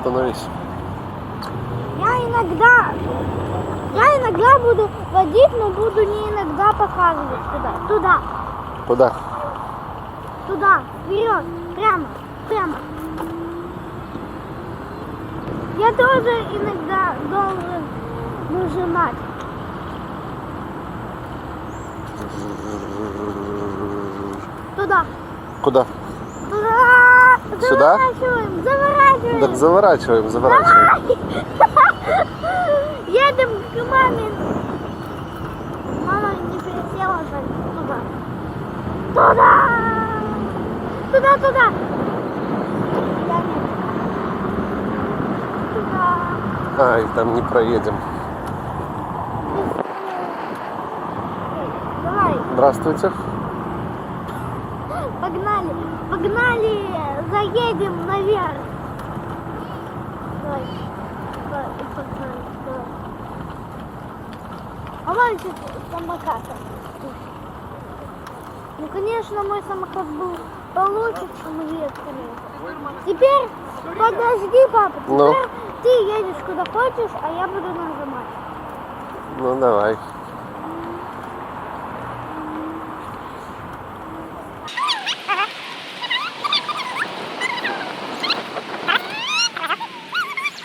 остановись. Я иногда буду водить, но буду не иногда показывать туда. Куда? Туда, вперед, прямо. Я тоже иногда должен нажимать. Туда. Куда? Туда. Сюда? Заворачиваем. Так заворачиваем. Едем к маме. Мама не пересела туда. Туда. Ай, там не проедем. Давай. Здравствуйте. Погнали, заедем наверх. Давай, погнали. А вон самокат. Ну, конечно, мой самокат был получше, чем ветками. Теперь, подожди, папа, Ну? теперь ты едешь куда хочешь, а я буду нажимать. Ну, давай.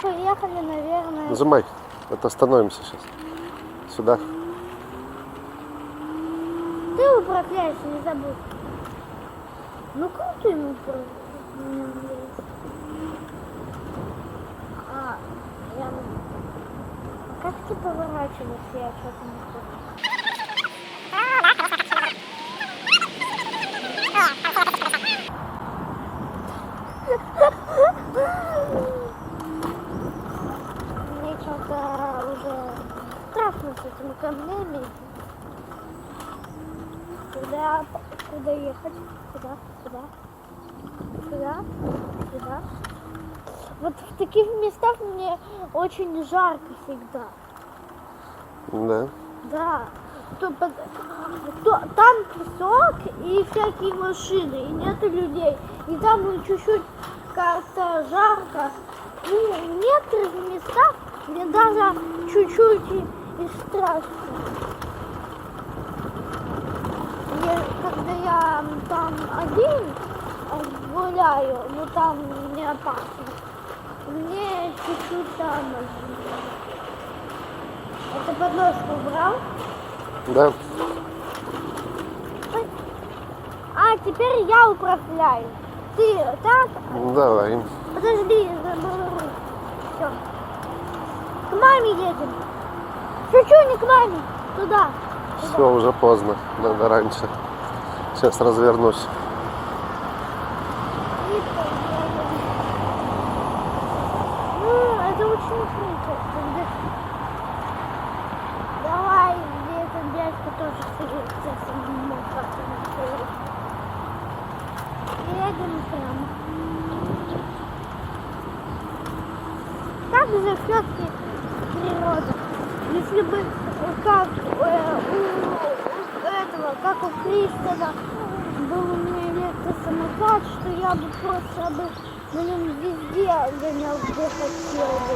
Поехали, наверное. Нажимай. Это остановимся сейчас. Сюда. Ты управляешься, не забудь. Ну, как ты ему как ты поворачиваешься, я что-то не помню. Мне что-то уже страшно с этими камнями. Куда ехать? Сюда. Вот в таких местах мне очень жарко всегда. Да. Да. Там песок и всякие машины, и нету людей. И там чуть-чуть как-то жарко. И в некоторых местах мне даже чуть-чуть и страшно. Когда я там один гуляю, ну там не опасно. Мне чуть-чуть там. Это подножку убрал? Да. А теперь я управляю. Ты так? Давай. Подожди, забыл. Все. К маме едем. Шучу, не к маме. Туда. Все, уже поздно. Надо раньше. Сейчас развернусь. Это очень круто. Давай, этот дядька тоже садится со мной как-то на столе. Едем прямо. Как же все-таки природа? Если бы как как у Кристона был у меня электросамокат, что я бы просто на нем везде гонял, где хотел бы.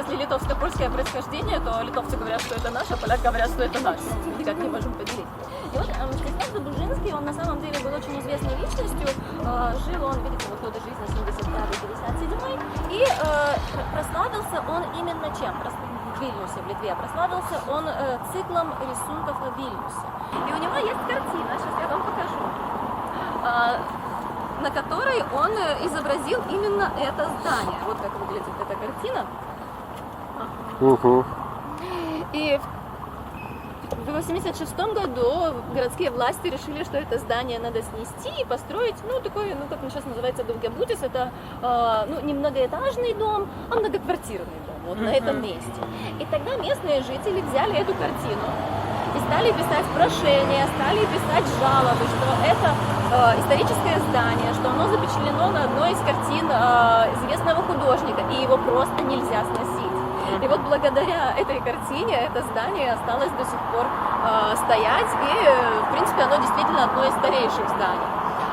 если литовско-польское происхождение, то литовцы говорят, что это наше, а поляк говорят, что это наше. Никак не можем поделить. И вот Станислав Добружинский, он на самом деле был очень известной личностью. Жил он, видите, вот годы жизни 75-57. И прославился он именно чем? В Вильнюсе, в Литве. Прославился он циклом рисунков о Вильнюсе. И у него есть картина, сейчас я вам покажу, на которой он изобразил именно это здание. Вот как выглядит эта картина. Угу. И в 1986 году городские власти решили, что это здание надо снести и построить, ну, такой, ну, как он сейчас называется, Daugiabutis, это, ну, не многоэтажный дом, а многоквартирный дом, вот на этом месте. И тогда местные жители взяли эту картину и стали писать прошения, стали писать жалобы, что это историческое здание, что оно запечатлено на одной из картин известного художника, и его просто нельзя сносить. И вот благодаря этой картине это здание осталось до сих пор стоять, и, в принципе, оно действительно одно из старейших зданий.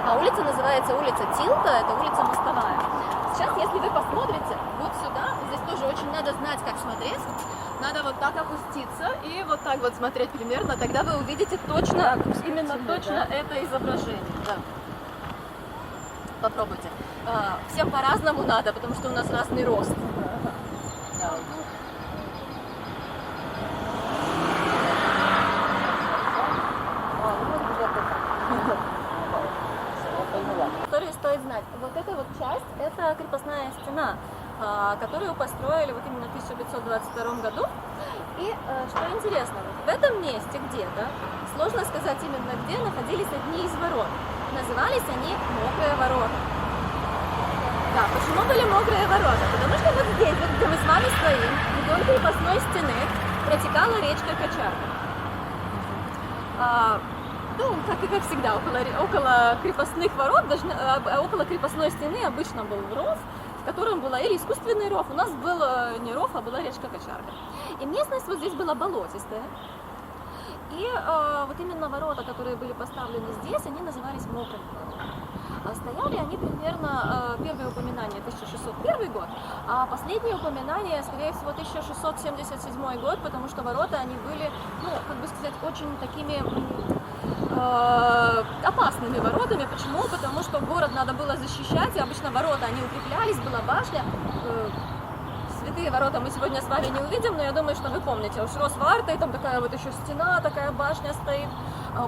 А улица называется улица Тилта, это улица Мостовая. Сейчас, если вы посмотрите вот сюда, здесь тоже очень надо знать, как смотреть, надо вот так опуститься и вот так вот смотреть примерно, тогда вы увидите точно, именно точно это изображение. Да. Попробуйте. Всем по-разному надо, потому что у нас разный рост. Историю стоит знать. Вот эта вот часть, это крепостная стена, которую построили вот именно в 1522 году. И что интересно, вот в этом месте где-то, сложно сказать именно где, находились одни из ворот. Назывались они Мокрые ворота. Да, почему были Мокрые ворота? Потому что вот здесь, вот, где мы с вами стоим, вдоль крепостной стены протекала речка Кочарка. Ну, как всегда, около крепостных ворот, около крепостной стены обычно был ров, в котором была или искусственный ров, у нас был не ров, а была речка Кочарка. И местность вот здесь была болотистая. И вот именно ворота, которые были поставлены здесь, они назывались Мокрыми воротами. Стояли они примерно, первое упоминание 1601 год, а последнее упоминание, скорее всего, 1677 год, потому что ворота, они были, ну, как бы сказать, очень такими опасными воротами. Почему? Потому что город надо было защищать, и обычно ворота, они укреплялись, была башня. Святые ворота мы сегодня с вами не увидим, но я думаю, что вы помните. Уж Росварта, и там такая вот еще стена, такая башня стоит.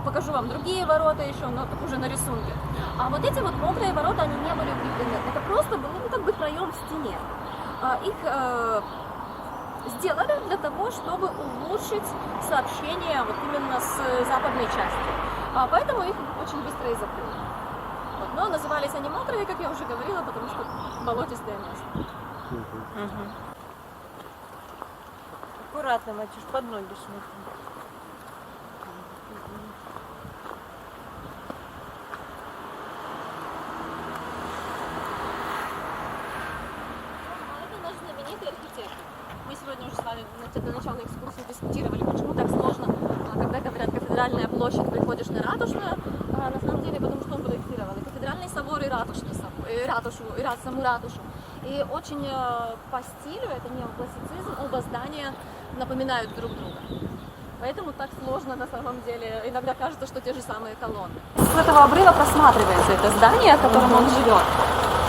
Покажу вам другие ворота еще, но уже на рисунке. А вот эти вот Мокрые ворота, они не были укреплены. Это просто был, ну, как бы проем в стене. Их сделали для того, чтобы улучшить сообщение вот именно с западной частью. Поэтому их очень быстро и закрыли. Вот. Но назывались они Мокрые, как я уже говорила, потому что болотистое место. Аккуратно, Матюш, под ноги смотри. Это наш знаменитый архитектор. Мы сегодня уже с вами до начала экскурсии дискутировали, почему так сложно, когда говорят кафедральная площадь, приходишь на ратушную, на самом деле, потому что он проектировал и кафедральный собор, и ратушный собор, и саму ратушу. И очень по стилю, это неоклассицизм, оба здания напоминают друг друга. Поэтому так сложно на самом деле. Иногда кажется, что те же самые колонны. С этого обрыва просматривается это здание, в котором он живет.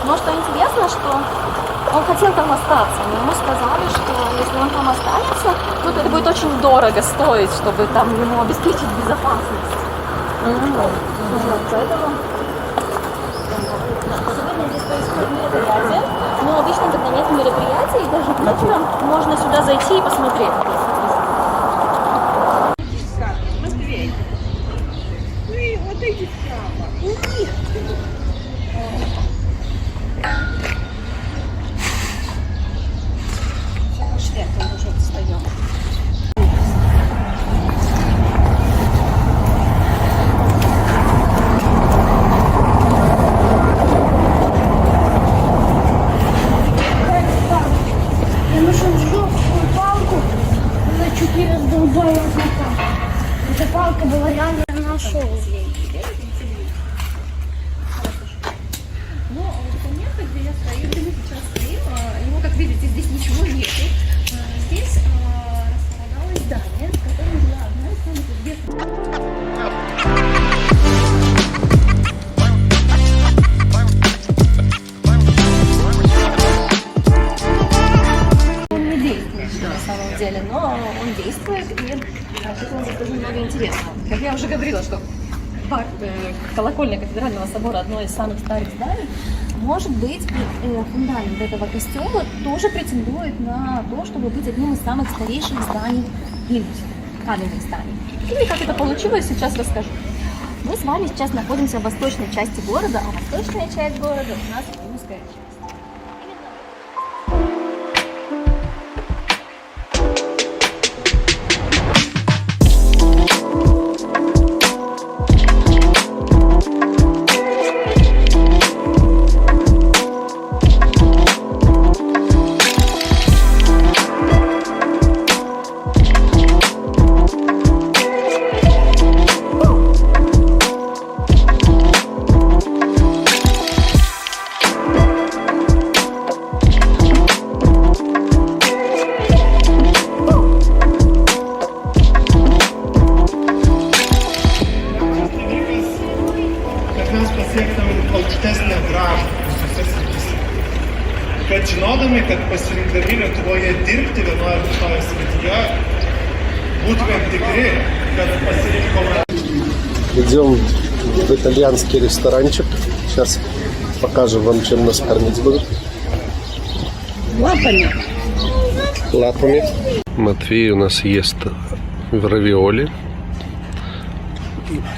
Но что интересно, что он хотел там остаться, но ему сказали, что если он там останется, то это будет очень дорого стоить, чтобы там ему обеспечить безопасность. Поэтому сегодня здесь происходит мероприятие, но обычно, когда нет мероприятий, даже вечером можно сюда зайти и посмотреть. Я нашел жесткую палку, она чуть не раздолбала кота. Эта палка была реально нашел. Но вот это место, где я стою, где мы сейчас стоим, его, как видите, здесь ничего нет. на самом деле, но он действует, и тут у нас тоже много интересного. Как я уже говорила, что колокольня кафедрального собора одно из самых старых зданий, может быть, фундамент этого костела тоже претендует на то, чтобы быть одним из самых старейших зданий Вильнюса, каменных зданий. Или как это получилось, сейчас расскажу. Мы с вами сейчас находимся в восточной части города, а восточная часть города у нас узкая часть. Aukštesnė graža visose srityse. Kad žinodami, kad pasirinkdami Lietuvoje dirbti vienoje ar kitoje srityje, būtumėm tikri, kad pasirinkome. Идем в итальянский ресторанчик. Сейчас покажем вам, чем нас кормить будут. Лапами. Матвей у нас ест равиоли.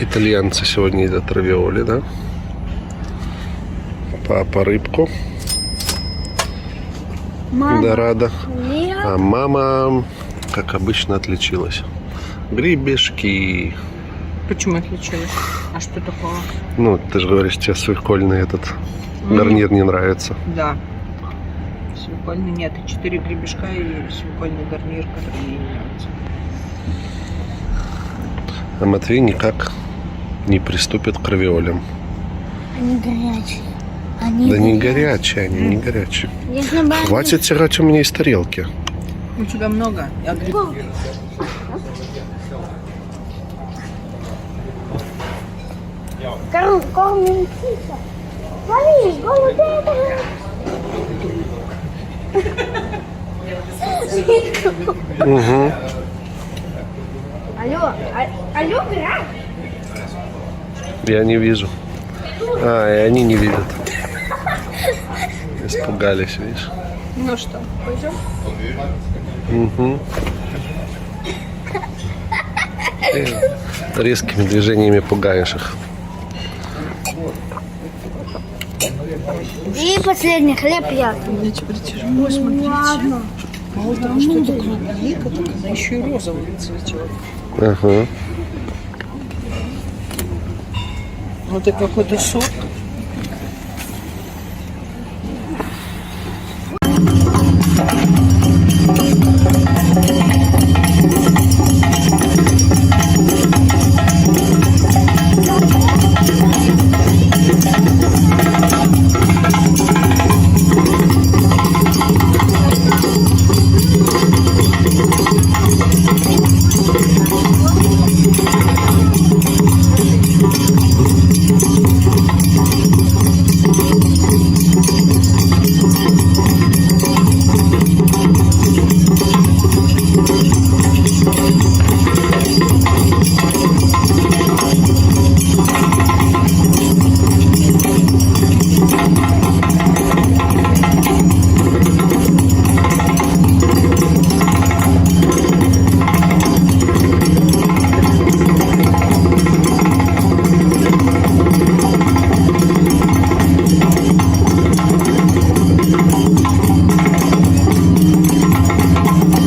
Итальянцы сегодня едят равиоли, да? Папа рыбку. Дорадо. А мама, как обычно, отличилась. Гребешки. Почему отличилась? А что такого? Ну, ты же говоришь, тебе свекольный этот гарнир не нравится. Да. Свекольный нет. 4 гребешка и свекольный гарнир, который мне не нравится. А Матвей никак не приступит к равиолям. Они горячие. Да не горячие, они не горячие. Если бы они- Хватит тирать у меня из тарелки. У тебя много. Я говорю, Кормим птица. Смотри, голубей. Угу. Алло, граф. Я не вижу. А, и они не видят. Испугались, видишь? ну что, пойдем? Угу. Резкими движениями пугаешь их. И последний хлеб я. Я теперь тяжело смотреть. Ладно. Мало того, что это клубника, так она еще и розовый цветет. Ага. Вот это какой-то сорт.